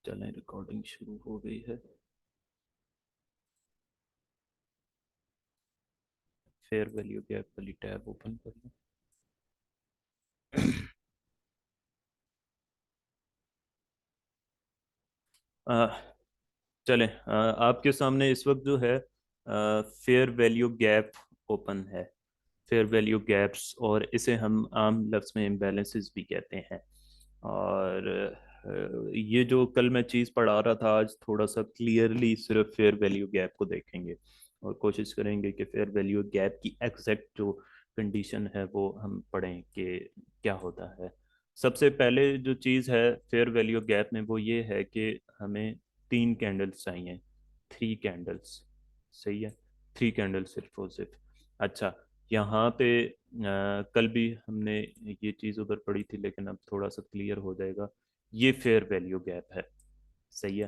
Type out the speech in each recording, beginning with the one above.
चलें, रिकॉर्डिंग शुरू हो गई है। फेयर वैल्यू गैप वाली टैब ओपन कर लें। आ, चलें, आपके सामने इस वक्त जो है फेयर वैल्यू गैप ओपन है। फेयर वैल्यू गैप्स, और इसे हम आम लफ्ज़ में इम्बैलेंसेस भी कहते हैं। और ये जो कल मैं चीज़ पढ़ा रहा था, आज थोड़ा सा क्लियरली सिर्फ फेयर वैल्यू गैप को देखेंगे और कोशिश करेंगे कि फेयर वैल्यू गैप की एग्जैक्ट जो कंडीशन है वो हम पढ़ें कि क्या होता है। सबसे पहले जो चीज़ है फेयर वैल्यू गैप में वो ये है कि हमें तीन कैंडल्स चाहिए। थ्री कैंडल्स, सही है। थ्री कैंडल्स सिर्फ और सिर्फ। अच्छा, यहाँ पे कल भी हमने ये चीज़ उधर पढ़ी थी, लेकिन अब थोड़ा सा क्लियर हो जाएगा। ये फेयर वैल्यू गैप है, सही है।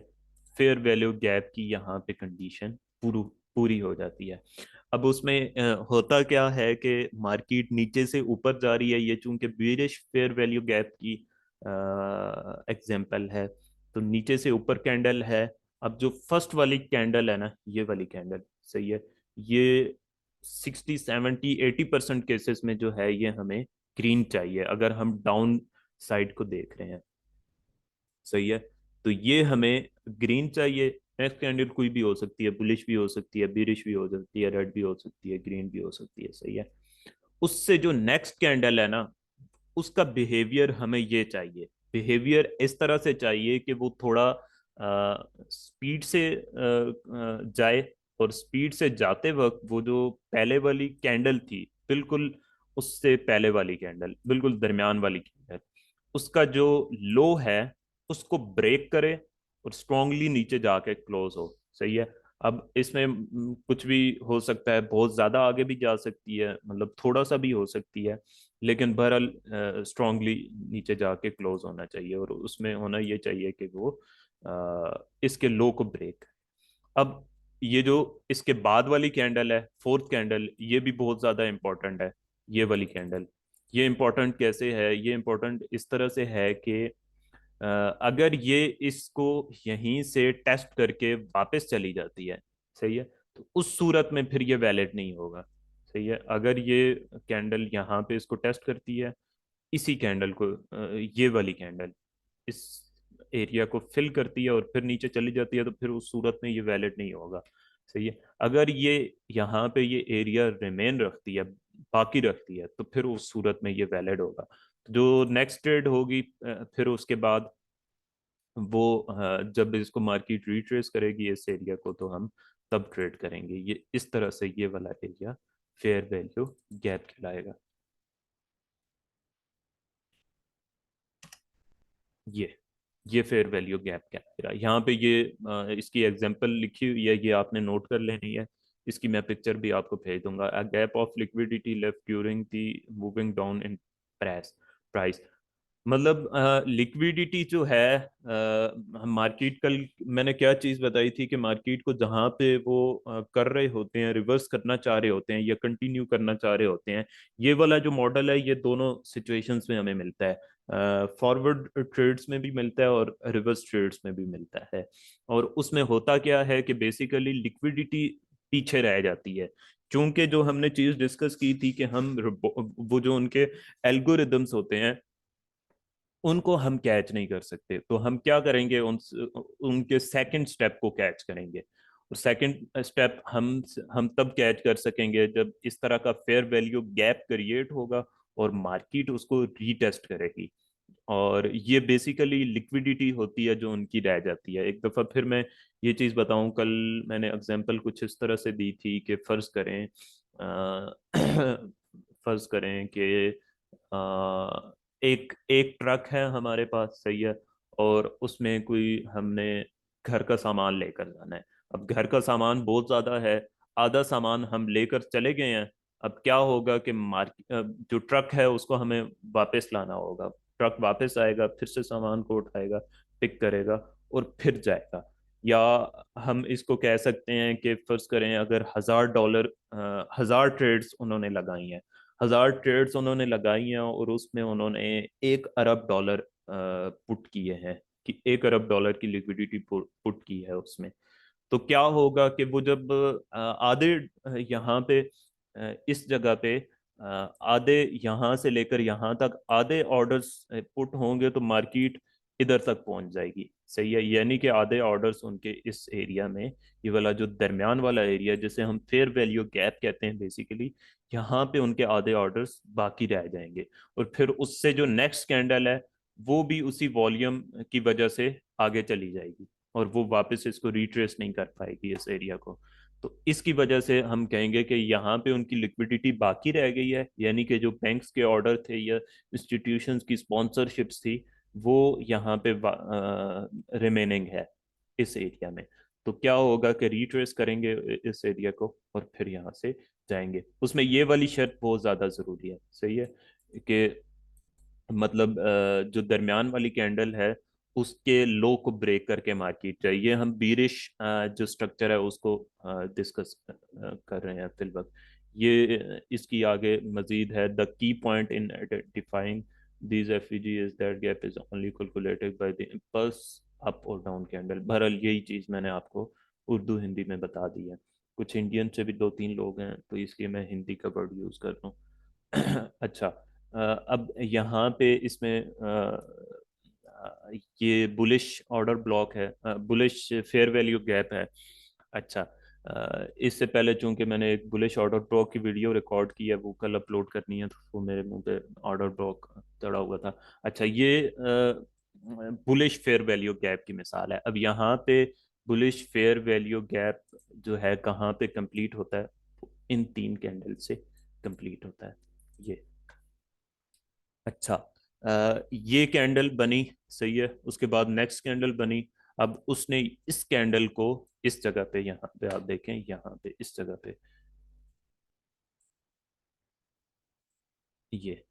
फेयर वैल्यू गैप की यहाँ पे कंडीशन पूरी पूरी हो जाती है। अब उसमें होता क्या है कि मार्केट नीचे से ऊपर जा रही है, ये चूंकि बेरिश फेयर वैल्यू गैप की एग्जांपल है, तो नीचे से ऊपर कैंडल है। अब जो फर्स्ट वाली कैंडल है ना, ये वाली कैंडल, सही है, ये 60 70 80% केसेस में जो है ये हमें ग्रीन चाहिए अगर हम डाउन साइड को देख रहे हैं, सही है। तो ये हमें ग्रीन चाहिए। नेक्स्ट कैंडल कोई भी हो सकती है, बुलिश भी हो सकती है, बिरिश भी हो सकती है, रेड भी हो सकती है, ग्रीन भी हो सकती है, सही है। उससे जो नेक्स्ट कैंडल है ना, उसका बिहेवियर हमें ये चाहिए। बिहेवियर इस तरह से चाहिए कि वो थोड़ा स्पीड से जाए, और स्पीड से जाते वक्त वो जो पहले वाली कैंडल थी, बिल्कुल उससे पहले वाली कैंडल, बिल्कुल दरमियान वाली कैंडल, उसका जो लो है उसको ब्रेक करे और स्ट्रांगली नीचे जाके क्लोज हो, सही है। अब इसमें कुछ भी हो सकता है, बहुत ज्यादा आगे भी जा सकती है, मतलब थोड़ा सा भी हो सकती है, लेकिन बहरहाल स्ट्रांगली नीचे जाके क्लोज होना चाहिए, और उसमें होना ये चाहिए कि वो इसके लो को ब्रेक। अब ये जो इसके बाद वाली कैंडल है, फोर्थ कैंडल, ये भी बहुत ज्यादा इंपॉर्टेंट है। ये वाली कैंडल, ये इंपॉर्टेंट कैसे है? ये इंपॉर्टेंट इस तरह से है कि अगर ये इसको यहीं से टेस्ट करके वापस चली जाती है, सही है, तो उस सूरत में फिर ये वैलिड नहीं होगा, सही है। अगर ये कैंडल यहाँ पे इसको टेस्ट करती है, इसी कैंडल को, ये वाली कैंडल इस एरिया को फिल करती है और फिर नीचे चली जाती है, तो फिर उस सूरत में ये वैलिड नहीं होगा, सही है। अगर ये यहाँ पे ये एरिया रिमेन रखती है, बाकी रखती है, तो फिर उस सूरत में ये वैलिड होगा। जो नेक्स्ट ट्रेड होगी फिर उसके बाद वो जब इसको मार्केट रिट्रेस करेगी इस एरिया को, तो हम तब ट्रेड करेंगे। ये इस तरह से ये वाला एरिया फेयर वैल्यू गैप कहलाएगा। ये ये फेयर वैल्यू गैप कहलाएगा। यहाँ पे ये इसकी एग्जांपल लिखी हुई है, ये आपने नोट कर लेनी है। इसकी मैं पिक्चर भी आपको भेज दूंगा। A gap of liquidity left during the moving down in price price मतलब लिक्विडिटी जो है, मार्केट कल मैंने क्या चीज बताई थी कि मार्केट को जहां पे वो कर रहे होते हैं, रिवर्स करना चाह रहे होते हैं या कंटिन्यू करना चाह रहे होते हैं, ये वाला जो मॉडल है ये दोनों सिचुएशंस में हमें मिलता है। फॉरवर्ड ट्रेड्स में भी मिलता है और रिवर्स ट्रेड्स में भी मिलता है। और उसमें होता क्या है कि बेसिकली लिक्विडिटी पीछे रह जाती है, क्योंकि जो हमने चीज डिस्कस की थी कि हम वो जो उनके एल्गोरिदम्स होते हैं उनको हम कैच नहीं कर सकते, तो हम क्या करेंगे, उनके सेकंड स्टेप को कैच करेंगे। और सेकंड स्टेप हम तब कैच कर सकेंगे जब इस तरह का फेयर वैल्यू गैप क्रिएट होगा और मार्केट उसको रीटेस्ट करेगी। और ये बेसिकली लिक्विडिटी होती है जो उनकी रह जाती है। एक दफा फिर मैं ये चीज बताऊं, कल मैंने एग्जांपल कुछ इस तरह से दी थी कि फर्ज करें फर्ज करें कि एक एक ट्रक है हमारे पास, सही है, और उसमें कोई हमने घर का सामान लेकर जाना है। अब घर का सामान बहुत ज्यादा है, आधा सामान हम लेकर चले गए हैं। अब क्या होगा कि जो ट्रक है उसको हमें वापस लाना होगा। ट्रक वापस आएगा, फिर से सामान को उठाएगा, पिक करेगा और फिर जाएगा। या हम इसको कह सकते हैं कि फर्ज करें अगर $1000, 1000 ट्रेड्स उन्होंने लगाई हैं, 1000 ट्रेड्स उन्होंने लगाई हैं और उसमें उन्होंने $1 अरब पुट किए हैं, कि 1 अरब डॉलर की लिक्विडिटी पुट की है उसमें। तो क्या होगा कि वो जब आधे यहाँ पे इस जगह पे आधे यहाँ से लेकर यहाँ तक आधे ऑर्डर्स पुट होंगे तो मार्केट इधर तक पहुंच जाएगी। सही है, यानी कि आधे ऑर्डर्स उनके इस एरिया में, ये वाला जो दरमियान वाला एरिया जिसे हम फेयर वैल्यू गैप कहते हैं बेसिकली, यहाँ पे उनके आधे ऑर्डर्स बाकी रह जाएंगे। और फिर उससे जो नेक्स्ट कैंडल है वो भी उसी वॉल्यूम की वजह से आगे चली जाएगी और वो वापस इसको रिट्रेस नहीं कर पाएगी इस एरिया को। तो इसकी वजह से हम कहेंगे कि यहाँ पे उनकी लिक्विडिटी बाकी रह गई है, यानी कि जो बैंक्स के ऑर्डर थे या इंस्टीट्यूशंस की स्पॉन्सरशिप्स थी वो यहाँ पे रिमेनिंग है इस एरिया में। तो क्या होगा कि रिट्रेस करेंगे इस एरिया को और फिर यहाँ से जाएंगे। उसमें ये वाली शर्त बहुत ज़्यादा ज़रूरी है। सही है कि मतलब जो दरमियान वाली कैंडल है उसके लो को ब्रेक करके मार्केट चाहिए। हम बीरिश जो स्ट्रक्चर है उसको डिस्कस कर रहे हैं फिल वक्त। ये इसकी आगे मजीद है, the key point in identifying these FEG is that gap is only calculated by the impulse up और डाउन कैंडल। बहरहाल यही चीज़ मैंने आपको उर्दू हिंदी में बता दी है। कुछ इंडियन से भी दो तीन लोग हैं तो इसलिए मैं हिंदी का वर्ड यूज़ कर रहा हूँ। अच्छा, अब यहाँ पे इसमें ये बुलिश ऑर्डर ब्लॉक है, बुलिश फेयर वैल्यू गैप है। अच्छा, इससे पहले चूंकि मैंने एक बुलिश ऑर्डर ब्लॉक की वीडियो रिकॉर्ड की है वो कल अपलोड करनी है तो वो मेरे मुंह पे ऑर्डर ब्लॉक चढ़ा हुआ था। अच्छा, ये बुलिश फेयर वैल्यू गैप की मिसाल है। अब यहाँ पे बुलिश फेयर वैल्यू गैप जो है कहाँ पे कंप्लीट होता है, इन तीन कैंडल से कंप्लीट होता है ये। अच्छा, ये कैंडल बनी, सही है, उसके बाद नेक्स्ट कैंडल बनी। अब उसने इस कैंडल को इस जगह पे, यहाँ पे आप देखें, यहाँ पे इस जगह पे ये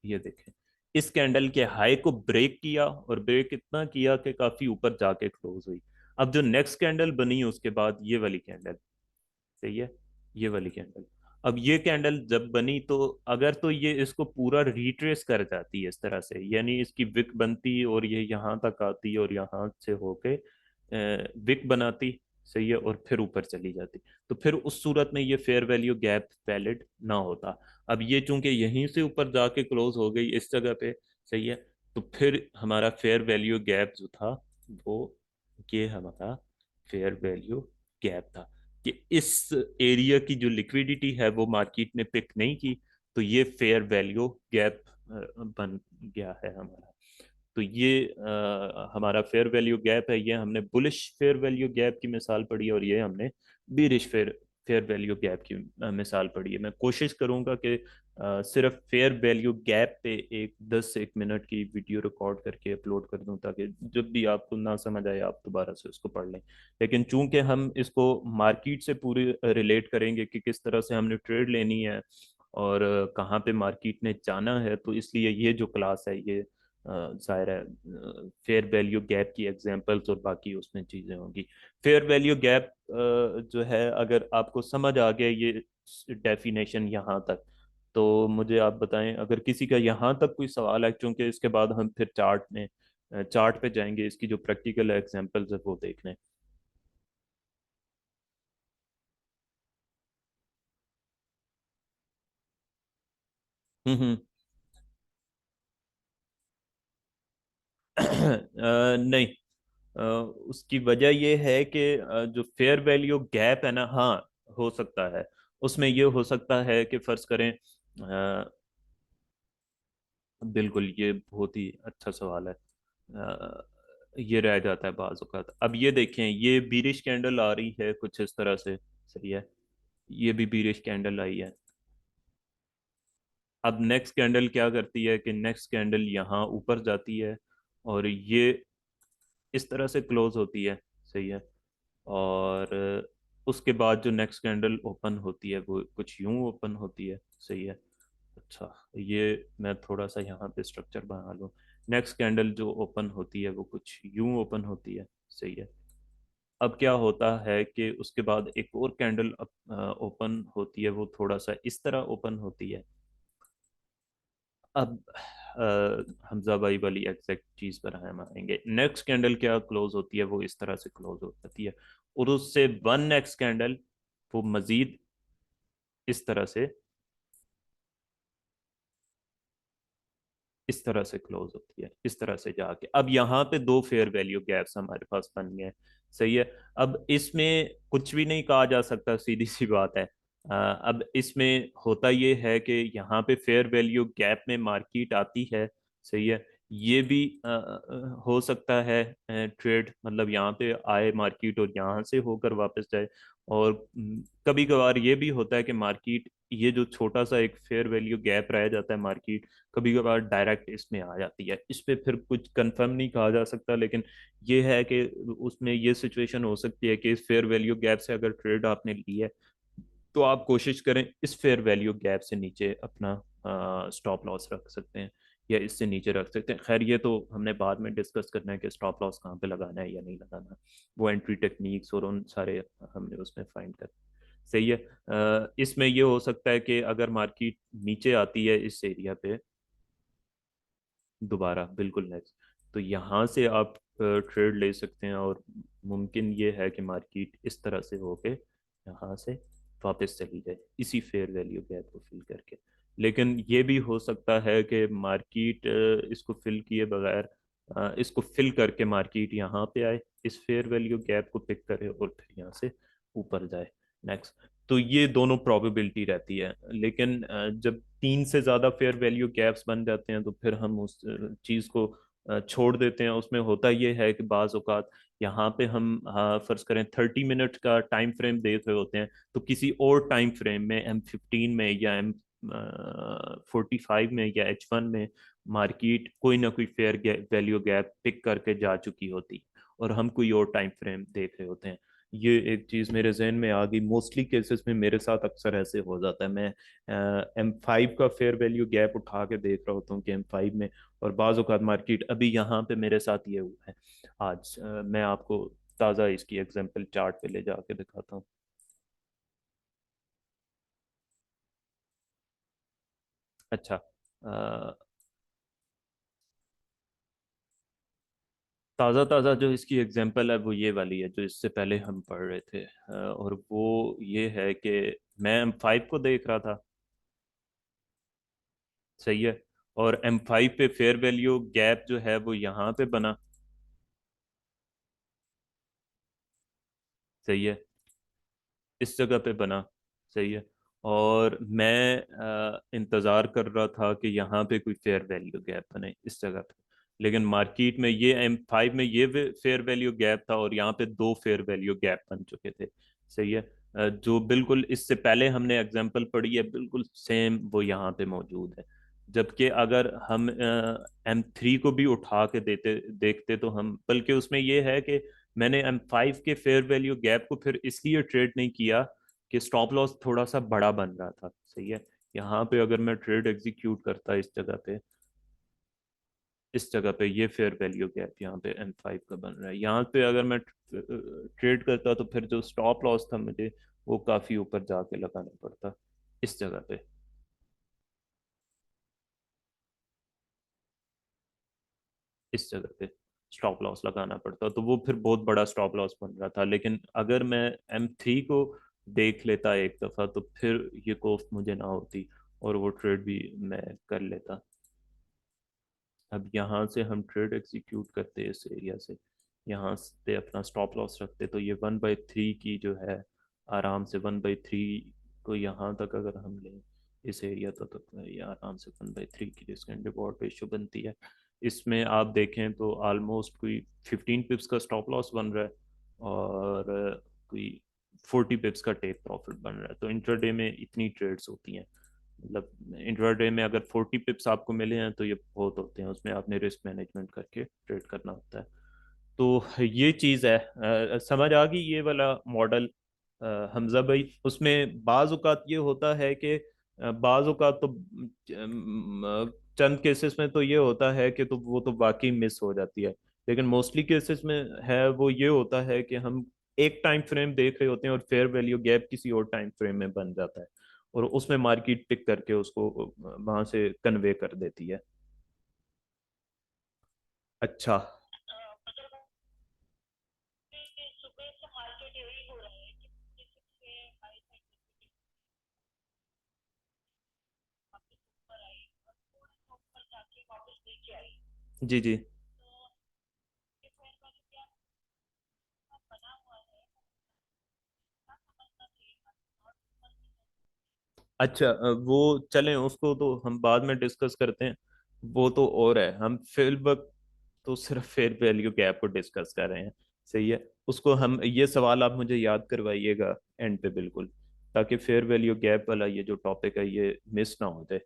ये देखें, इस कैंडल के हाई को ब्रेक किया और ब्रेक इतना किया कि काफी ऊपर जाके क्लोज हुई। अब जो नेक्स्ट कैंडल बनी उसके बाद ये वाली कैंडल, सही है, ये वाली कैंडल। अब ये कैंडल जब बनी तो अगर तो ये इसको पूरा रिट्रेस कर जाती है इस तरह से, यानी इसकी विक बनती और ये यहाँ तक आती और यहाँ से होके विक बनाती, सही है, और फिर ऊपर चली जाती, तो फिर उस सूरत में ये फेयर वैल्यू गैप वैलिड ना होता। अब ये चूंकि यहीं से ऊपर जाके क्लोज हो गई इस जगह पे, सही है, तो फिर हमारा फेयर वैल्यू गैप जो था वो, ये हमारा फेयर वैल्यू गैप था कि इस एरिया की जो लिक्विडिटी है वो मार्केट ने पिक नहीं की, तो ये फेयर वैल्यू गैप बन गया है हमारा। तो ये हमारा फेयर वैल्यू गैप है। ये हमने बुलिश फेयर वैल्यू गैप की मिसाल पढ़ी और ये हमने bearish fair fair value gap की मिसाल पढ़ी है। मैं कोशिश करूंगा कि सिर्फ फेयर वैल्यू गैप पे एक 10 से 1 मिनट की वीडियो रिकॉर्ड करके अपलोड कर दूं ताकि जब भी आपको ना समझ आए आप दोबारा से उसको पढ़ लें। लेकिन चूंकि हम इसको मार्केट से पूरी रिलेट करेंगे कि किस तरह से हमने ट्रेड लेनी है और कहाँ पे मार्केट ने जाना है, तो इसलिए ये जो क्लास है ये जाहिर है फेयर वैल्यू गैप की एग्जांपल्स और बाकी उसमें चीज़ें होंगी। फेयर वैल्यू गैप जो है, अगर आपको समझ आ गया ये डेफिनेशन यहाँ तक, तो मुझे आप बताएं अगर किसी का यहाँ तक कोई सवाल है, क्योंकि इसके बाद हम फिर चार्ट पे जाएंगे, इसकी जो प्रैक्टिकल एग्जांपल्स है वो देखने। हम्म। नहीं, उसकी वजह यह है कि जो फेयर वैल्यू गैप है ना, हाँ, हो सकता है, उसमें ये हो सकता है कि फर्ज करें, बिल्कुल ये बहुत ही अच्छा सवाल है। ये रह जाता है बाज़ औक़ात। अब ये देखें, ये बीरिश कैंडल आ रही है कुछ इस तरह से, सही है, ये भी बीरिश कैंडल आई है। अब नेक्स्ट कैंडल क्या करती है कि नेक्स्ट कैंडल यहाँ ऊपर जाती है और ये इस तरह से क्लोज होती है, सही है, और उसके बाद जो नेक्स्ट कैंडल ओपन होती है वो कुछ यूं ओपन होती है, सही है। अच्छा, ये मैं थोड़ा सा यहाँ पे स्ट्रक्चर बना लूँ। नेक्स्ट कैंडल जो ओपन होती है वो कुछ यूं ओपन होती है, सही है। अब क्या होता है कि उसके बाद एक और कैंडल ओपन होती है, वो थोड़ा सा इस तरह ओपन होती है, अब हमजा भाई वाली एग्जैक्ट चीज पर हम आएंगे। नेक्स्ट कैंडल क्या क्लोज होती है, वो इस तरह से क्लोज हो जाती है, और उससे वन नेक्स्ट कैंडल वो मजीद इस तरह से, इस तरह से क्लोज होती है, इस तरह से जाके अब यहाँ पे दो फेयर वैल्यू गैप्स हमारे पास बन गए। सही है। अब इसमें कुछ भी नहीं कहा जा सकता, सीधी सी बात है। अब इसमें होता ये है कि यहाँ पे फेयर वैल्यू गैप में मार्केट आती है। सही है। ये भी हो सकता है ट्रेड, मतलब यहाँ पे आए मार्केट और यहाँ से होकर वापस जाए। और कभी कभार ये भी होता है कि मार्केट, ये जो छोटा सा एक फेयर वैल्यू गैप रह जाता है, मार्केट कभी कभार डायरेक्ट इसमें आ जाती है। इस पे फिर कुछ कंफर्म नहीं कहा जा सकता, लेकिन ये है कि उसमें ये सिचुएशन हो सकती है कि इस फेयर वैल्यू गैप से अगर ट्रेड आपने ली है, तो आप कोशिश करें इस फेयर वैल्यू गैप से नीचे अपना स्टॉप लॉस रख सकते हैं, या इससे नीचे रख सकते हैं। खैर ये तो हमने बाद में डिस्कस करना है कि स्टॉप लॉस कहाँ पे लगाना है या नहीं लगाना, वो एंट्री टेक्निक्स और उन सारे हमने उसमें फाइंड कर। सही है। इसमें ये हो सकता है कि अगर मार्केट नीचे आती है इस एरिया पे दोबारा, बिल्कुल नेक्स्ट, तो यहाँ से आप ट्रेड ले सकते हैं, और मुमकिन ये है कि मार्केट इस तरह से होके यहाँ से वापस चली जाए इसी फेयर वैल्यू गैप को फिल करके। लेकिन ये भी हो सकता है कि मार्केट इसको फिल किए बगैर, इसको फिल करके मार्केट यहाँ पे आए, इस फेयर वैल्यू गैप को पिक करे और फिर यहाँ से ऊपर जाए नेक्स्ट। तो ये दोनों प्रोबेबिलिटी रहती है। लेकिन जब तीन से ज्यादा फेयर वैल्यू गैप्स बन जाते हैं, तो फिर हम उस चीज को छोड़ देते हैं। उसमें होता ये है कि बाज औकात यहाँ पे हम फर्ज करें 30 मिनट का टाइम फ्रेम देख रहे होते हैं, तो किसी और टाइम फ्रेम में M15 में या M45 में या H1 में मार्केट कोई ना कोई फेयर वैल्यू गैप पिक करके जा चुकी होती, और हम कोई और टाइम फ्रेम देख रहे होते हैं। ये एक चीज मेरे जहन में आ गई। मोस्टली केसेस में मेरे साथ अक्सर ऐसे हो जाता है, मैं M5 का फेयर वैल्यू गैप उठा के देख रहा होता हूँ कि M5 में, और बाज औकात मार्केट अभी यहाँ पे मेरे साथ ये हुआ है आज। मैं आपको ताज़ा इसकी एग्जांपल चार्ट पे ले जाके दिखाता हूँ। अच्छा। ताज़ा ताज़ा जो इसकी एग्जांपल है वो ये वाली है जो इससे पहले हम पढ़ रहे थे, और वो ये है कि मैं M5 को देख रहा था। सही है। और M5 पे फेयर वैल्यू गैप जो है वो यहाँ पे बना। सही है। इस जगह पे बना। सही है। और मैं इंतज़ार कर रहा था कि यहाँ पे कोई फेयर वैल्यू गैप बने इस जगह पे। लेकिन मार्केट में ये M5 में ये फेयर वैल्यू गैप था, और यहाँ पे दो फेयर वैल्यू गैप बन चुके थे। सही है। जो बिल्कुल इससे पहले हमने एग्जांपल पढ़ी है, बिल्कुल सेम वो यहाँ पे मौजूद है। जबकि अगर हम M3 को भी उठा के देते देखते, तो हम, बल्कि उसमें ये है कि मैंने M5 के फेयर वैल्यू गैप को फिर इसलिए ट्रेड नहीं किया कि स्टॉप लॉस थोड़ा सा बड़ा बन रहा था। सही है। यहाँ पे अगर मैं ट्रेड एग्जीक्यूट करता इस जगह पे, इस जगह पे ये फेयर वैल्यू गैप यहाँ पे M5 का बन रहा है, यहाँ पे अगर मैं ट्रेड करता तो फिर जो स्टॉप लॉस था मुझे वो काफी ऊपर जाके लगाना पड़ता इस जगह पे, इस जगह पे स्टॉप लॉस लगाना पड़ता, तो वो फिर बहुत बड़ा स्टॉप लॉस बन रहा था। लेकिन अगर मैं M3 को देख लेता एक दफा, तो फिर ये कोफ्त मुझे ना होती, और वो ट्रेड भी मैं कर लेता। अब यहाँ से हम ट्रेड एग्जीक्यूट करते इस एरिया से, यहाँ से अपना स्टॉप लॉस रखते, तो ये 1/3 की जो है, आराम से 1/3 को यहाँ तक अगर हम लें इस एरिया तो ये आराम से 1/3 की रिस्क एंड रिवॉर्ड रेशियो बनती है। इसमें आप देखें तो ऑलमोस्ट कोई 15 पिप्स का स्टॉप लॉस बन रहा है, और कोई 40 पिप्स का टेक प्रॉफिट बन रहा है। तो इंट्राडे में इतनी ट्रेड्स होती हैं, मतलब इंट्राडे में अगर 40 पिप्स आपको मिले हैं तो ये बहुत होते हैं, उसमें आपने रिस्क मैनेजमेंट करके ट्रेड करना होता है। तो ये चीज़ है। समझ आ गई ये वाला मॉडल हमजा भाई? उसमें बाज औकात ये होता है कि बाज औकात तो चंद केसेस में तो ये होता है कि तो वो तो वाकई मिस हो जाती है। लेकिन मोस्टली केसेस में है वो ये होता है कि हम एक टाइम फ्रेम देख रहे होते हैं और फेयर वैल्यू गैप किसी और टाइम फ्रेम में बन जाता है, और उसमें मार्केट पिक करके उसको वहां से कन्वे कर देती है। अच्छा। जी जी। अच्छा वो चलें, उसको तो हम बाद में डिस्कस करते हैं। वो तो और है, हम फिल वक्त तो सिर्फ फेयर वैल्यू गैप को डिस्कस कर रहे हैं। सही है। उसको हम, ये सवाल आप मुझे याद करवाइएगा एंड पे बिल्कुल, ताकि फेयर वैल्यू गैप वाला ये जो टॉपिक है ये मिस ना हो जाए।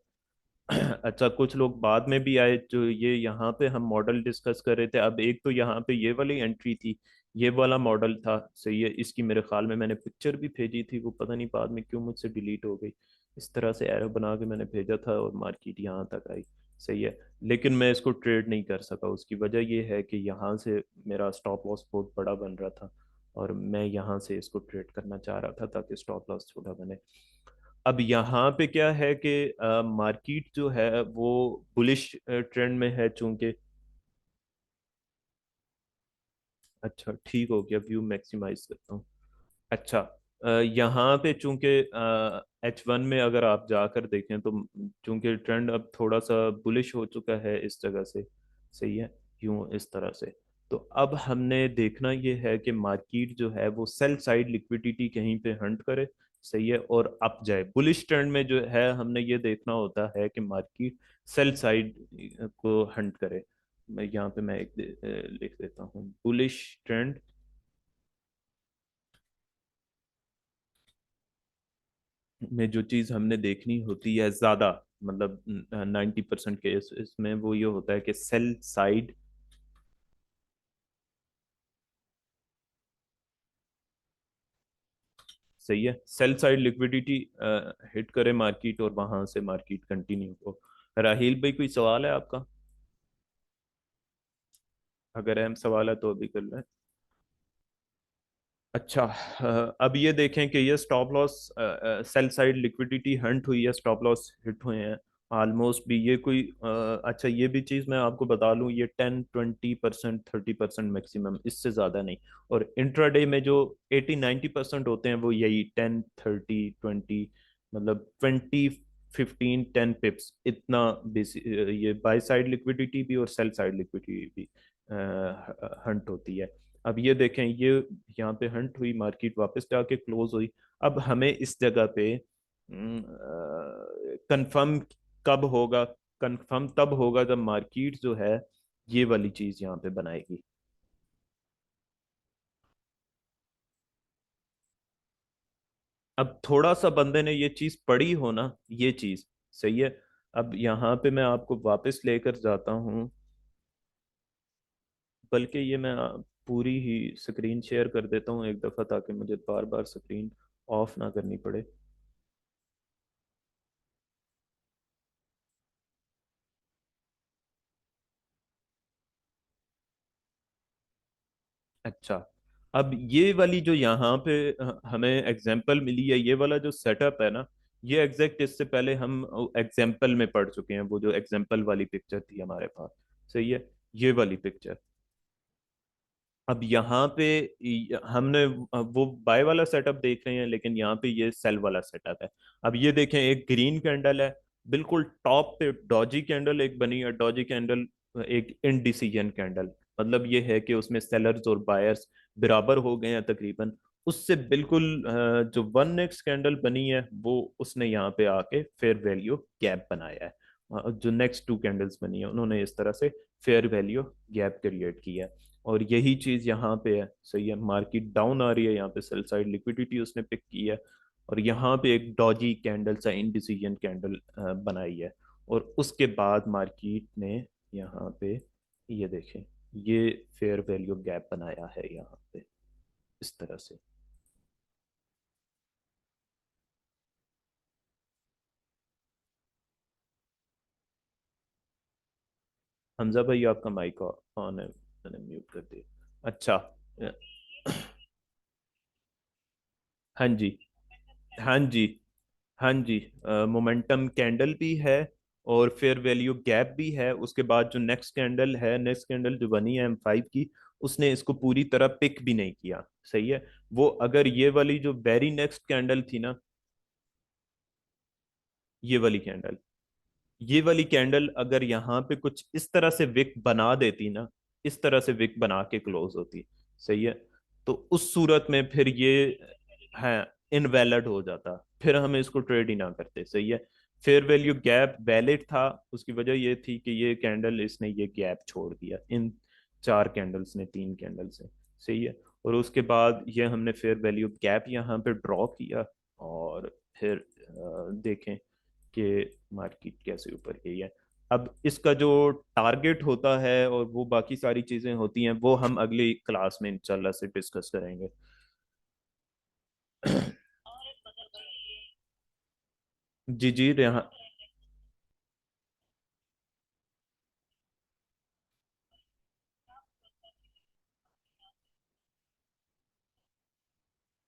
अच्छा, कुछ लोग बाद में भी आए जो ये यहाँ पे हम मॉडल डिस्कस कर रहे थे। अब एक तो यहाँ पे ये वाली एंट्री थी, ये वाला मॉडल था। सही है। इसकी मेरे ख्याल में मैंने पिक्चर भी भेजी थी, वो पता नहीं बाद में क्यों मुझसे डिलीट हो गई। इस तरह से एरो बना के मैंने भेजा था और मार्केट यहाँ तक आई। सही है। लेकिन मैं इसको ट्रेड नहीं कर सका, उसकी वजह ये है कि यहाँ से मेरा स्टॉप लॉस बहुत बड़ा बन रहा था, और मैं यहाँ से इसको ट्रेड करना चाह रहा था ताकि स्टॉप लॉस छोटा बने। अब यहाँ पे क्या है कि मार्केट जो है वो बुलिश ट्रेंड में है चूंकि। अच्छा ठीक हो गया, व्यू मैक्सिमाइज करता हूँ। अच्छा यहाँ पे चूंकि H1 में अगर आप जाकर देखें तो चूंकि ट्रेंड अब थोड़ा सा बुलिश हो चुका है इस जगह से। सही है। यूं इस तरह से। तो अब हमने देखना ये है कि मार्केट जो है वो सेल साइड लिक्विडिटी कहीं पे हंट करे। सही है। और अप जाए बुलिश ट्रेंड में जो है हमने ये देखना होता है कि मार्केट सेल साइड को हंट करे। मैं यहाँ पे मैं एक लिख देता हूँ बुलिश ट्रेंड में जो चीज हमने देखनी होती है ज्यादा, मतलब 90% केस इसमें वो ये होता है कि सेल साइड। सही है। सेल साइड लिक्विडिटी हिट करे मार्केट और वहां से मार्केट कंटिन्यू हो। राहील भाई कोई सवाल है आपका? अगर अहम सवाल है तो अभी कर लें। अच्छा अब ये देखें कि ये stop loss sell side liquidity Hunt हुई है, स्टॉप लॉस हिट हुए हैं ऑलमोस्ट भी। ये कोई अच्छा ये भी चीज़ मैं आपको बता लूँ, ये 10-20% 30% मैक्सिमम, इससे ज़्यादा नहीं। और इंट्राडे में जो 80-90% होते हैं वो यही 10-30-20, मतलब 20-15-10 पिप्स इतना बेसिक ये बाय साइड लिक्विडिटी भी और सेल साइड लिक्विडिटी भी हंट होती है। अब ये देखें, ये यहाँ पे हंट हुई, मार्केट वापस जाके क्लोज हुई। अब हमें इस जगह पे कंफर्म कब होगा? कंफर्म तब होगा जब मार्केट जो है ये वाली चीज यहाँ पे बनाएगी। अब थोड़ा सा बंदे ने ये चीज पढ़ी हो ना, ये चीज। सही है। अब यहाँ पे मैं आपको वापस लेकर जाता हूँ, बल्कि ये मैं पूरी ही स्क्रीन शेयर कर देता हूँ एक दफा, ताकि मुझे बार बार स्क्रीन ऑफ ना करनी पड़े। अच्छा अब ये वाली जो यहाँ पे हमें एग्जाम्पल मिली है, ये वाला जो सेटअप है ना, ये एग्जैक्ट इससे पहले हम एग्जाम्पल में पढ़ चुके हैं, वो जो एग्जाम्पल वाली पिक्चर थी हमारे पास। सही है। ये वाली पिक्चर। अब यहाँ पे हमने वो बाय वाला सेटअप देख रहे हैं, लेकिन यहाँ पे ये सेल वाला सेटअप है। अब ये देखें, एक ग्रीन कैंडल है, बिल्कुल टॉप पे डॉजी कैंडल एक बनी है। डॉजी कैंडल एक इनडिसीजन कैंडल, मतलब ये है कि उसमें सेलर्स और बायर्स बराबर हो गए हैं तकरीबन। उससे बिल्कुल जो वन नेक्स्ट कैंडल बनी है वो उसने यहाँ पे आके फेयर वैल्यू गैप बनाया है। जो नेक्स्ट टू कैंडल्स बनी है उन्होंने इस तरह से फेयर वैल्यू गैप क्रिएट किया है। और यही चीज यहाँ पे है। सही है। मार्केट डाउन आ रही है, यहाँ पे सेल साइड लिक्विडिटी उसने पिक की है, और यहाँ पे एक डॉजी कैंडल सा इनडिसीजन कैंडल बनाई है। और उसके बाद मार्केट ने यहाँ पे ये देखें, ये फेयर वैल्यू गैप बनाया है यहाँ पे इस तरह से। हमजा भाई आपका माइक ऑन है, मैंने म्यूट कर दिया। अच्छा हाँ जी। हाँ जी। हाँ जी, मोमेंटम कैंडल भी है और फेयर वैल्यू गैप भी है। उसके बाद जो नेक्स्ट कैंडल है, नेक्स्ट कैंडल जो बनी है M5 की, उसने इसको पूरी तरह पिक भी नहीं किया। सही है। वो अगर ये वाली जो वेरी नेक्स्ट कैंडल थी ना, ये वाली कैंडल, ये वाली कैंडल अगर यहाँ पे कुछ इस तरह से विक बना देती ना, इस तरह से विक बना के क्लोज होती, सही है, तो उस सूरत में फिर ये है इनवैलिड हो जाता, फिर हम इसको ट्रेड ही ना करते। सही है। फेयर वैल्यू गैप वैलिड था, उसकी वजह ये थी कि ये कैंडल, इसने ये गैप छोड़ दिया इन चार कैंडल्स ने, तीन कैंडल से। सही है। और उसके बाद ये हमने फेयर वैल्यू गैप यहाँ पे ड्रॉ किया, और फिर देखें कि मार्केट कैसे ऊपर गई है। अब इसका जो टारगेट होता है और वो बाकी सारी चीजें होती हैं, वो हम अगली क्लास में इंशाल्लाह से डिस्कस करेंगे। जी जी, यहाँ।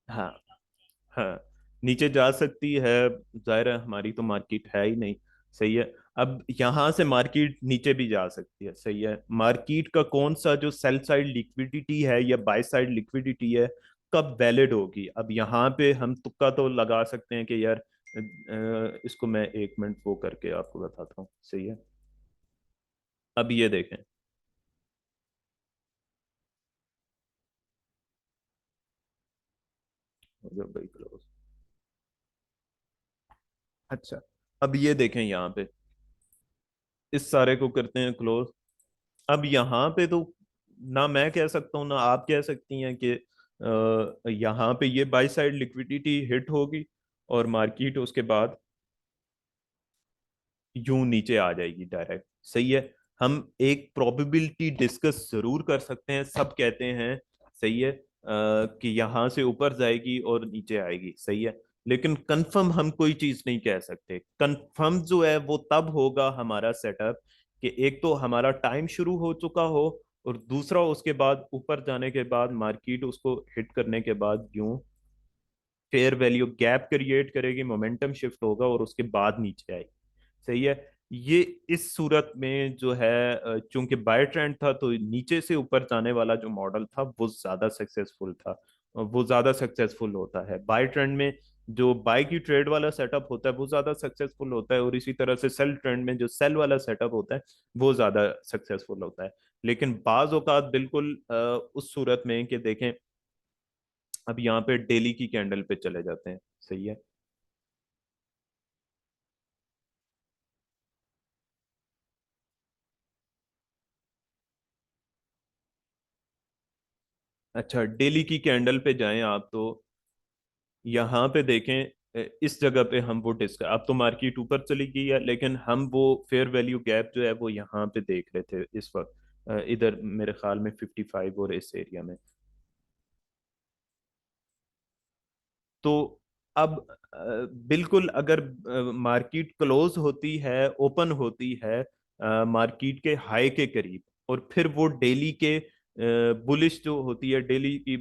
हाँ हाँ, नीचे जा सकती है, जाहिर है हमारी तो मार्केट है ही नहीं। सही है। अब यहाँ से मार्केट नीचे भी जा सकती है। सही है। मार्केट का कौन सा जो सेल साइड लिक्विडिटी है या बाय साइड लिक्विडिटी है, कब वैलिड होगी, अब यहाँ पे हम तुक्का तो लगा सकते हैं कि यार इसको मैं एक मिनट वो करके आपको बताता हूँ। सही है। अब ये देखें। हो गया भाई क्लोज। अच्छा, अब ये देखें यहाँ पे, इस सारे को करते हैं क्लोज। अब यहाँ पे तो ना मैं कह सकता हूँ ना आप कह सकती हैं कि यहाँ पे ये बाई साइड लिक्विडिटी हिट होगी और मार्केट उसके बाद यूं नीचे आ जाएगी डायरेक्ट। सही है। हम एक प्रोबेबिलिटी डिस्कस जरूर कर सकते हैं, सब कहते हैं, सही है, कि यहाँ से ऊपर जाएगी और नीचे आएगी। सही है। लेकिन कंफर्म हम कोई चीज नहीं कह सकते। कंफर्म जो है वो तब होगा हमारा सेटअप, कि एक तो हमारा टाइम शुरू हो चुका हो, और दूसरा उसके बाद ऊपर जाने के बाद मार्केट उसको हिट करने के बाद यूं फेयर वैल्यू गैप क्रिएट करेगी, मोमेंटम शिफ्ट होगा और उसके बाद नीचे आएगी। सही है। ये इस सूरत में जो है, चूंकि बाय ट्रेंड था तो नीचे से ऊपर जाने वाला जो मॉडल था वो ज्यादा सक्सेसफुल था, वो ज्यादा सक्सेसफुल होता है बाय ट्रेंड में। जो बाय की ट्रेड वाला सेटअप होता है वो ज्यादा सक्सेसफुल होता है, और इसी तरह से सेल ट्रेंड में जो सेल वाला सेटअप होता है वो ज्यादा सक्सेसफुल होता है। लेकिन बाज औकात बिल्कुल उस सूरत में कि देखें, अब यहाँ पे डेली की कैंडल पे चले जाते हैं। सही है। अच्छा, डेली की कैंडल पे जाएं आप तो यहाँ पे देखें, इस जगह पे हम वो डिस्कस, अब तो मार्केट ऊपर चली गई है, लेकिन हम वो फेयर वैल्यू गैप जो है वो यहाँ पे देख रहे थे इस वक्त, इधर मेरे ख्याल में 55 और इस एरिया में। तो अब बिल्कुल अगर मार्केट क्लोज होती है, ओपन होती है मार्केट के हाई के करीब, और फिर वो डेली के बुलिश जो होती है, डेली की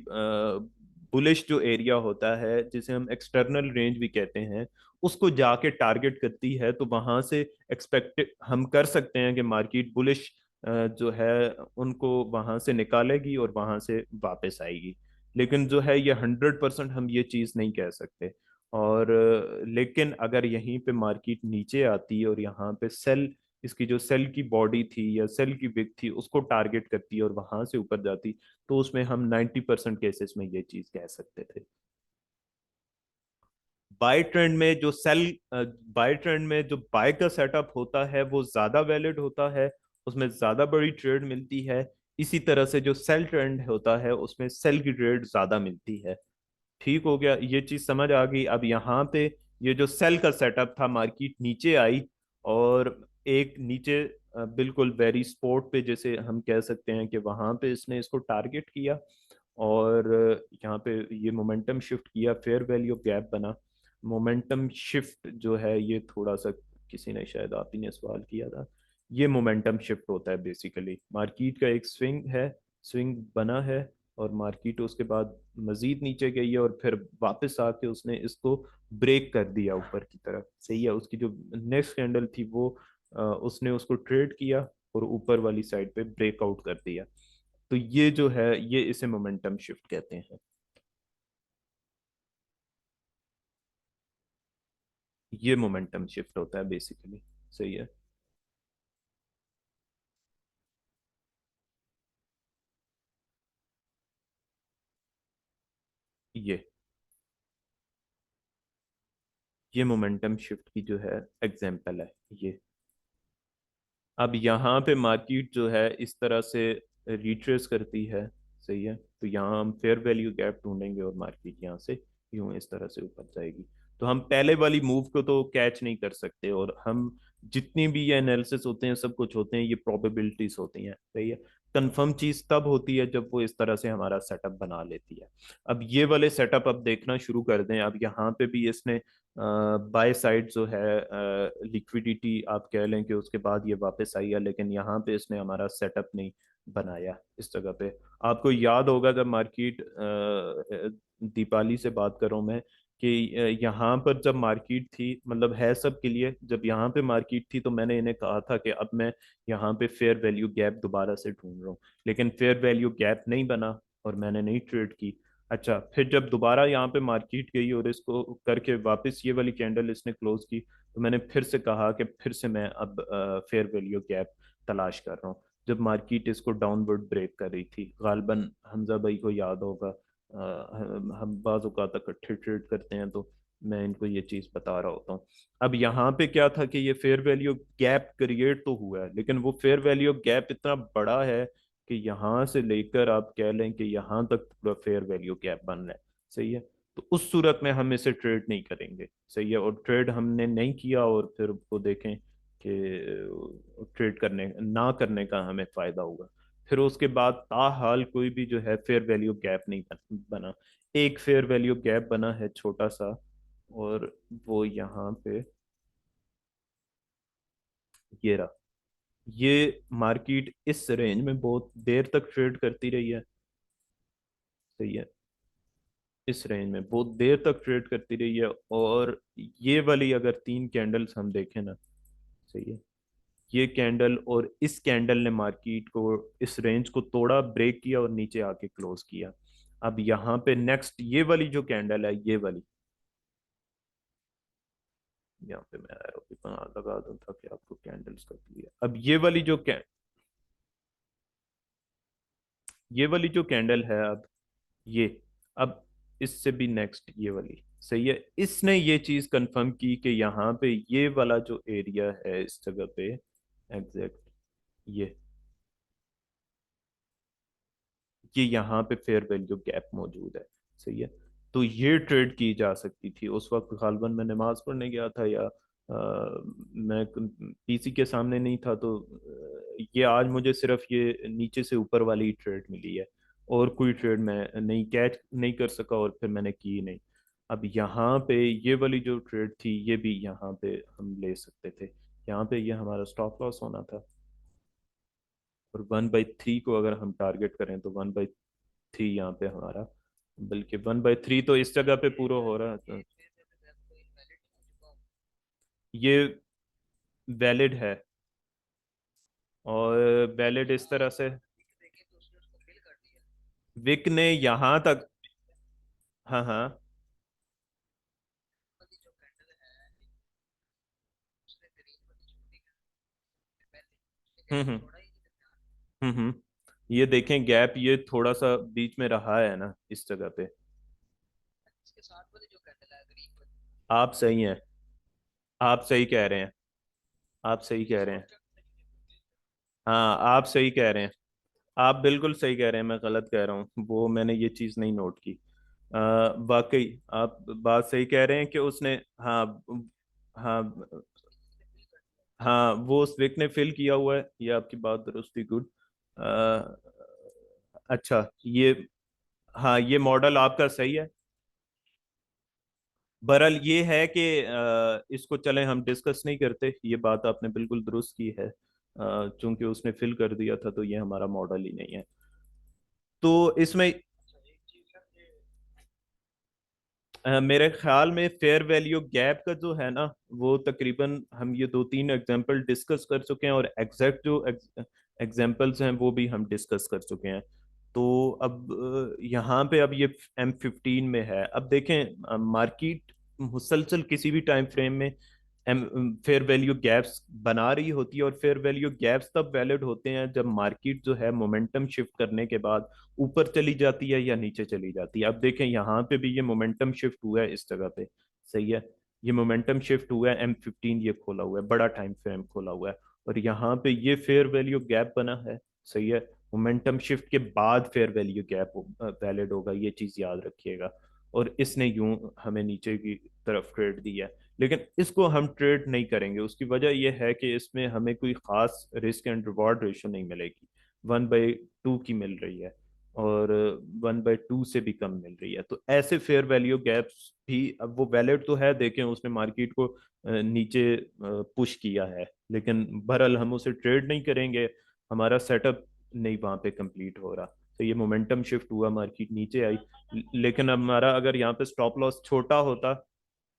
बुलिश जो एरिया होता है जिसे हम एक्सटर्नल रेंज भी कहते हैं, उसको जाके टारगेट करती है, तो वहां से एक्सपेक्ट हम कर सकते हैं कि मार्केट बुलिश जो है उनको वहां से निकालेगी और वहां से वापस आएगी। लेकिन जो है ये 100% हम ये चीज़ नहीं कह सकते। और लेकिन अगर यहीं पे मार्केट नीचे आती है और यहाँ पे सेल, इसकी जो सेल की बॉडी थी या सेल की विक थी उसको टारगेट करती है और वहां से ऊपर जाती, तो उसमें हम 90% केसेस में ये चीज़ कह सकते थे। बाय ट्रेंड में जो सेल, बाय ट्रेंड में जो बाय का सेटअप होता है वो ज्यादा वैलिड होता है, उसमें ज्यादा बड़ी ट्रेड मिलती है। इसी तरह से जो सेल ट्रेंड होता है उसमें सेल की ट्रेड ज्यादा मिलती है। ठीक हो गया, ये चीज समझ आ गई। अब यहाँ पे ये जो सेल का सेटअप था, मार्केट नीचे आई और एक नीचे बिल्कुल वेरी स्पॉट पे, जैसे हम कह सकते हैं कि वहां पे इसने इसको टारगेट किया, और यहाँ पे ये मोमेंटम शिफ्ट किया, फेयर वैल्यू गैप बना। मोमेंटम शिफ्ट जो है ये थोड़ा सा, किसी ने शायद आप ही ने सवाल किया था, ये मोमेंटम शिफ्ट होता है बेसिकली, मार्केट का एक स्विंग है, स्विंग बना है, और मार्केट उसके बाद मजीद नीचे गई है और फिर वापस आके उसने इसको ब्रेक कर दिया ऊपर की तरफ, सही है। उसकी जो नेक्स्ट कैंडल थी वो उसने उसको ट्रेड किया और ऊपर वाली साइड पे ब्रेकआउट कर दिया। तो ये जो है ये इसे मोमेंटम शिफ्ट कहते हैं। ये मोमेंटम शिफ्ट होता है बेसिकली, सही है। ये ये मोमेंटम शिफ्ट की जो है एग्जांपल है ये। अब यहाँ पे मार्केट जो है इस तरह से रिट्रेस करती है, सही है। तो यहाँ हम फेयर वैल्यू गैप ढूंढेंगे और मार्केट यहाँ से यूं इस तरह से ऊपर जाएगी। तो हम पहले वाली मूव को तो कैच नहीं कर सकते, और हम जितनी भी ये एनालिसिस होते हैं सब कुछ होते हैं ये प्रोबेबिलिटीज होती हैं, सही है। कंफर्म चीज तब होती है जब वो इस तरह से हमारा सेटअप बना लेती है। अब ये वाले सेटअप अब देखना शुरू कर दें। अब यहाँ पे भी इसने बाय साइड जो है लिक्विडिटी आप कह लें कि उसके बाद ये वापस आई है, लेकिन यहाँ पे इसने हमारा सेटअप नहीं बनाया इस जगह पे। आपको याद होगा जब मार्केट दीपाली से बात कर रहा हूँ मैं कि यहाँ पर जब मार्केट थी, मतलब है सबके लिए, जब यहाँ पे मार्केट थी तो मैंने इन्हें कहा था कि अब मैं यहाँ पे फेयर वैल्यू गैप दोबारा से ढूंढ रहा हूँ, लेकिन फेयर वैल्यू गैप नहीं बना और मैंने नहीं ट्रेड की। अच्छा, फिर जब दोबारा यहाँ पे मार्केट गई और इसको करके वापस ये वाली कैंडल इसने क्लोज की, तो मैंने फिर से कहा कि फिर से मैं अब फेयर वैल्यू गैप तलाश कर रहा हूँ। जब मार्केट इसको डाउनवर्ड ब्रेक कर रही थी, गालबन हमजा भाई को याद होगा, हम बाज़ औक़ात इकट्ठे ट्रेड करते हैं तो मैं इनको ये चीज़ बता रहा होता हूँ। अब यहाँ पे क्या था कि ये फेयर वैल्यू गैप क्रिएट तो हुआ है, लेकिन वो फेयर वैल्यू गैप इतना बड़ा है कि यहाँ से लेकर आप कह लें कि यहाँ तक पूरा फेयर वैल्यू गैप बन रहा है, सही है। तो उस सूरत में हम इसे ट्रेड नहीं करेंगे, सही है। और ट्रेड हमने नहीं किया और फिर वो देखें कि ट्रेड करने ना करने का हमें फायदा होगा। फिर उसके बाद ताहाल कोई भी जो है फेयर वैल्यू गैप नहीं बना। एक फेयर वैल्यू गैप बना है छोटा सा, और वो यहाँ पे ये रहा। ये मार्केट इस रेंज में बहुत देर तक ट्रेड करती रही है, सही है। इस रेंज में बहुत देर तक ट्रेड करती रही है, और ये वाली अगर तीन कैंडल्स हम देखें ना, सही है, ये कैंडल और इस कैंडल ने मार्केट को इस रेंज को तोड़ा, ब्रेक किया और नीचे आके क्लोज किया। अब यहाँ पे नेक्स्ट ये वाली जो कैंडल है, ये वाली, यहाँ पे मैं एरो भी बना लगा दूं ताकि आपको कैंडल्स का क्लियर। अब ये वाली जो कैंडल है, अब ये, अब इससे भी नेक्स्ट ये वाली, सही है। इसने ये चीज कंफर्म की कि यहाँ पे ये वाला जो एरिया है इस जगह पे एग्जैक्ट ये यहाँ पे फेयर वैल्यू गैप मौजूद है, सही है। तो ये ट्रेड की जा सकती थी। उस वक्त गालबन मैं नमाज पढ़ने गया था, या मैं पीसी के सामने नहीं था, तो ये आज मुझे सिर्फ ये नीचे से ऊपर वाली ट्रेड मिली है, और कोई ट्रेड मैं नहीं कैच नहीं कर सका और फिर मैंने की नहीं। अब यहाँ पे ये वाली जो ट्रेड थी ये भी यहाँ पे हम ले सकते थे। यहाँ पे ये हमारा स्टॉप लॉस होना था, और 1/3 को अगर हम टारगेट करें तो 1/3 यहाँ पे हमारा, बल्कि 1/3 तो इस जगह पे पूरा हो रहा है, तो ये वैलिड है। और वैलिड इस तरह से विक ने यहाँ तक, हाँ हाँ, हम्म, हम्म। ये देखें गैप ये थोड़ा सा बीच में रहा है ना इस जगह पे। आप सही हैं, आप सही कह रहे हैं, आप सही कह रहे हैं। हाँ, आप सही कह रहे हैं, आप बिल्कुल सही कह रहे हैं, मैं गलत कह रहा हूँ, वो मैंने ये चीज़ नहीं नोट की। वाकई आप बात सही कह रहे हैं कि उसने, हाँ, हाँ, हाँ, वो उस विक ने फिल किया हुआ है, ये आपकी बात दुरुस्ती, गुड। अच्छा, ये, हाँ, ये मॉडल आपका सही है। बहरहाल ये है कि इसको चलें हम डिस्कस नहीं करते, ये बात आपने बिल्कुल दुरुस्त की है। चूंकि उसने फिल कर दिया था तो ये हमारा मॉडल ही नहीं है। तो इसमें मेरे ख्याल में फेयर वैल्यू गैप का जो है ना, वो तकरीबन हम ये दो तीन एग्जांपल डिस्कस कर चुके हैं, और एग्जैक्ट जो एग्जांपल्स हैं वो भी हम डिस्कस कर चुके हैं। तो अब यहाँ पे अब ये M15 में है। अब देखें, मार्केट मुसलसल किसी भी टाइम फ्रेम में फेयर वैल्यू गैप्स बना रही होती है, और फेयर वैल्यू गैप्स तब वैलिड होते हैं जब मार्केट जो है मोमेंटम शिफ्ट करने के बाद ऊपर चली जाती है या नीचे चली जाती है। अब देखें यहाँ पे भी ये मोमेंटम शिफ्ट हुआ है इस जगह पे, सही है। ये मोमेंटम शिफ्ट हुआ है, M15 ये खोला हुआ है, बड़ा टाइम फ्रेम खोला हुआ है, और यहाँ पे ये फेयर वैल्यू गैप बना है, सही है। मोमेंटम शिफ्ट के बाद फेयर वैल्यू गैप वैलिड होगा, ये चीज याद रखिएगा। और इसने यूं हमें नीचे की तरफ ट्रेड दिया है, लेकिन इसको हम ट्रेड नहीं करेंगे। उसकी वजह यह है कि इसमें हमें कोई खास रिस्क एंड रिवॉर्ड रेशो नहीं मिलेगी। 1/2 की मिल रही है, और 1/2 से भी कम मिल रही है। तो ऐसे फेयर वैल्यू गैप्स भी, अब वो वैलिड तो है, देखें उसने मार्केट को नीचे पुश किया है, लेकिन बहरहाल हम उसे ट्रेड नहीं करेंगे। हमारा सेटअप नहीं वहां पे कंप्लीट हो रहा। तो ये मोमेंटम शिफ्ट हुआ, मार्केट नीचे आई, लेकिन अब हमारा अगर यहाँ पे स्टॉप लॉस छोटा होता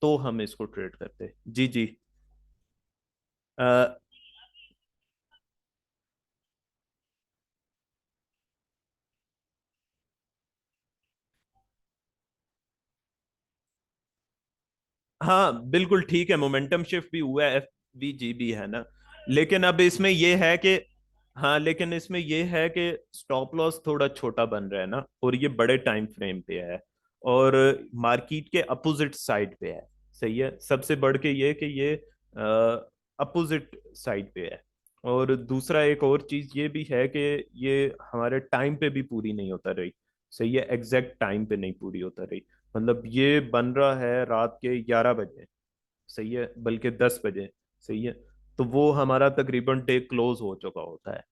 तो हम इसको ट्रेड करते। जी जी। आ, हाँ बिल्कुल ठीक है, मोमेंटम शिफ्ट भी हुआ है, FVG भी है ना। लेकिन अब इसमें यह है कि, हाँ लेकिन इसमें यह है कि स्टॉप लॉस थोड़ा छोटा बन रहा है ना, और ये बड़े टाइम फ्रेम पे है, और मार्केट के अपोजिट साइड पे है, सही है। सबसे बढ़ के ये कि ये अपोजिट साइड पे है। और दूसरा एक और चीज ये भी है कि ये हमारे टाइम पे भी पूरी नहीं होता रही, सही है, एग्जैक्ट टाइम पे नहीं पूरी होता रही। मतलब ये बन रहा है रात के 11 बजे, सही है, बल्कि 10 बजे, सही है। तो वो हमारा तकरीबन डे क्लोज हो चुका होता है।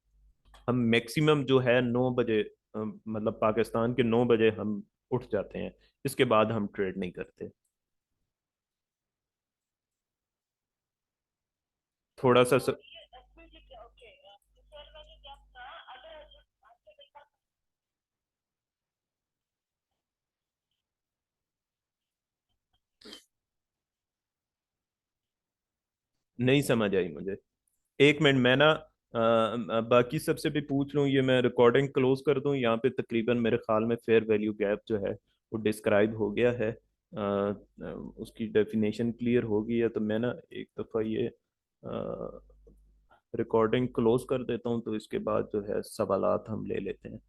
हम मैक्सिमम जो है 9 बजे, मतलब पाकिस्तान के 9 बजे हम उठ जाते हैं। इसके बाद हम ट्रेड नहीं करते। थोड़ा सा नहीं समझ आई मुझे। एक मिनट, मैं ना बाकी सबसे भी पूछ लूँ, ये मैं रिकॉर्डिंग क्लोज कर दूँ यहाँ पे। तकरीबन मेरे ख्याल में फेयर वैल्यू गैप जो है वो डिस्क्राइब हो गया है, उसकी डेफिनेशन क्लियर हो गई है। तो मैं ना एक दफ़ा ये रिकॉर्डिंग क्लोज कर देता हूँ, तो इसके बाद जो है सवालात हम ले लेते हैं।